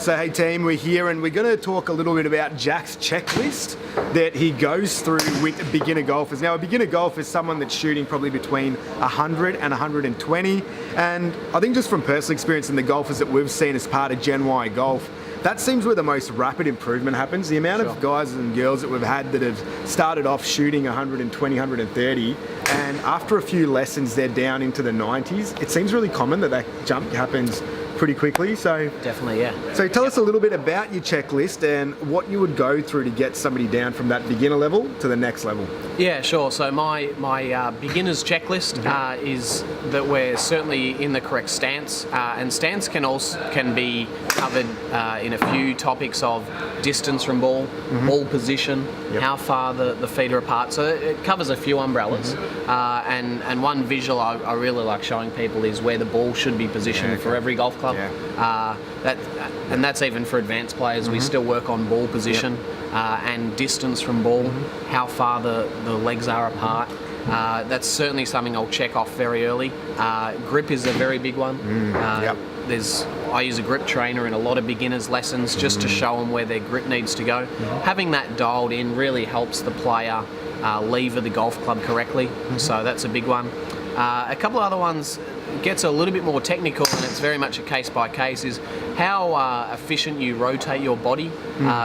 So hey team, we're here and we're going to talk a little bit about Jack's checklist that he goes through with beginner golfers. Now a beginner golfer is someone that's shooting probably between 100 and 120, and I think just from personal experience in the golfers that we've seen as part of GenYgolf, that seems where the most rapid improvement happens. The amount of guys and girls that we've had that have started off shooting 120, 130, and after a few lessons they're down into the 90s. It seems really common that jump happens pretty quickly. So definitely, yeah. So tell us a little bit about your checklist and what you would go through to get somebody down from that beginner level to the next level. Yeah, sure. So my beginner's checklist is that we're certainly in the correct stance, and stance can be covered in a few topics of distance from ball, ball position, how far the feet are apart. So it covers a few umbrellas, and one visual I really like showing people is where the ball should be positioned for every golf club. And that's even for advanced players. We still work on ball position and distance from ball, how far the legs are apart. That's certainly something I'll check off very early. Grip is a very big one. I use a grip trainer in a lot of beginners' lessons just to show them where their grip needs to go. Having that dialed in really helps the player lever the golf club correctly, so that's a big one. A couple of other ones gets a little bit more technical, and it's very much a case by case, is how efficient you rotate your body.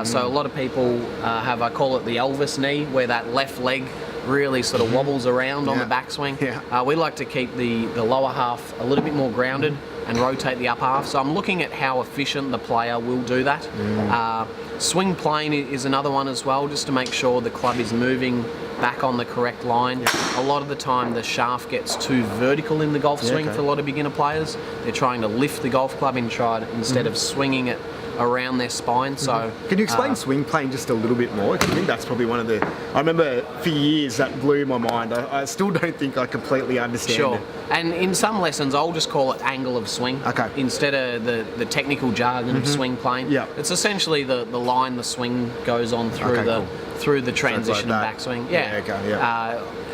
So a lot of people have, I call it the Elvis knee, where that left leg really sort of wobbles around on the backswing. We like to keep the lower half a little bit more grounded and rotate the upper half. So I'm looking at how efficient the player will do that. Swing plane is another one as well, just to make sure the club is moving back on the correct line. A lot of the time the shaft gets too vertical in the golf swing for a lot of beginner players. They're trying to lift the golf club instead of swinging it around their spine. So can you explain swing plane just a little bit more? I think that's probably one of the, I remember for years that blew my mind. I still don't think I completely understand it. And in some lessons I'll just call it angle of swing instead of the technical jargon of swing plane. It's essentially the line the swing goes on through the transition and backswing.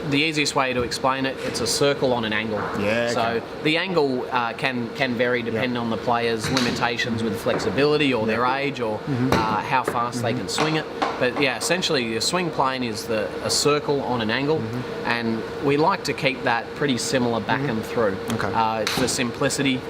The easiest way to explain it, it's a circle on an angle. So the angle can vary depending on the player's limitations with flexibility or their age or how fast they can swing it. But yeah, essentially the swing plane is a circle on an angle, and we like to keep that pretty similar back and through. For simplicity,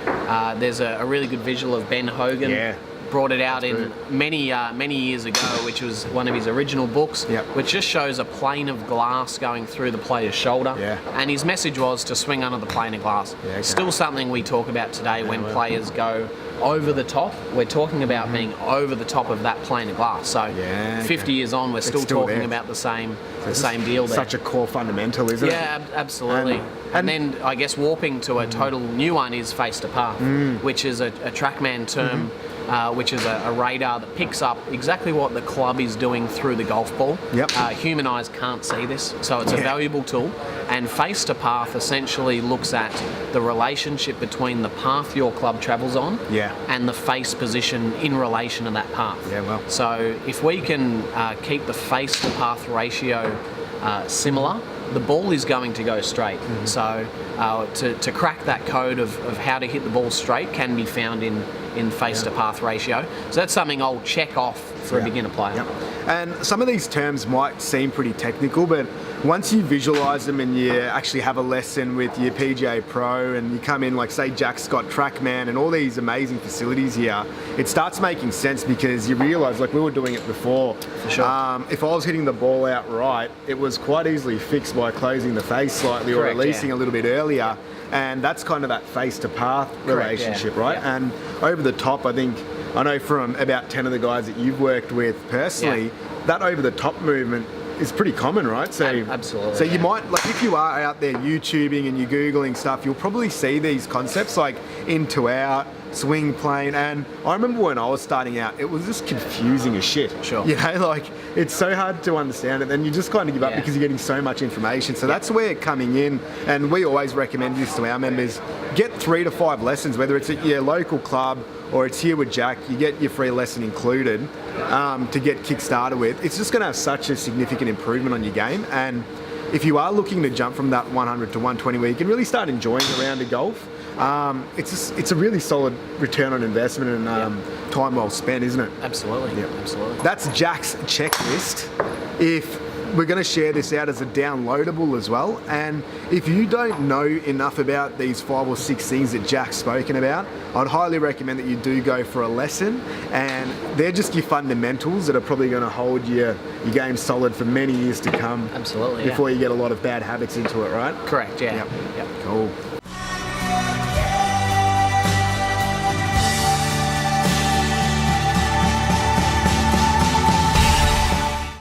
there's a really good visual of Ben Hogan. Brought it out in many years ago, which was one of his original books, which just shows a plane of glass going through the player's shoulder, and his message was to swing under the plane of glass. Still something we talk about today when players go over the top. We're talking about being over the top of that plane of glass. So 50 years on, we're still talking about the same deal there. Such a core fundamental, isn't it? Yeah, absolutely. And then I guess warping to a total new one is face to path, which is a TrackMan term, which is a radar that picks up exactly what the club is doing through the golf ball. Human eyes can't see this, so it's a valuable tool. And face to path essentially looks at the relationship between the path your club travels on and the face position in relation to that path. So if we can keep the face to path ratio similar, the ball is going to go straight. So to crack that code of how to hit the ball straight can be found in face to path ratio. So that's something I'll check off for a beginner player. And some of these terms might seem pretty technical, but once you visualize them and you actually have a lesson with your PGA Pro and you come in, like say Jack's got TrackMan and all these amazing facilities here, it starts making sense because you realize, like we were doing it before, if I was hitting the ball out right, it was quite easily fixed by closing the face slightly or releasing a little bit earlier. And that's kind of that face to path relationship, right? And over the top, I know from about 10 of the guys that you've worked with personally, that over the top movement is pretty common, right? So absolutely. So you might, like if you are out there YouTubing and you're Googling stuff, you'll probably see these concepts like in to out, swing plane, and I remember when I was starting out, it was just confusing as shit. You know, like it's so hard to understand it, and you just kind of give up because you're getting so much information. So that's where coming in, and we always recommend this to our members, get 3 to 5 lessons, whether it's at your local club or it's here with Jack, you get your free lesson included to get kick-started with. It's just going to have such a significant improvement on your game. And if you are looking to jump from that 100 to 120 where you can really start enjoying a round of golf, It's a really solid return on investment and time well spent, isn't it? Absolutely. Yep. Absolutely. That's Jack's checklist. If we're going to share this out as a downloadable as well, and if you don't know enough about these 5 or 6 things that Jack's spoken about, I'd highly recommend that you do go for a lesson, and they're just your fundamentals that are probably going to hold your game solid for many years to come. Absolutely. Before you get a lot of bad habits into it, right? Correct. Yeah. Yep. Yep. Cool.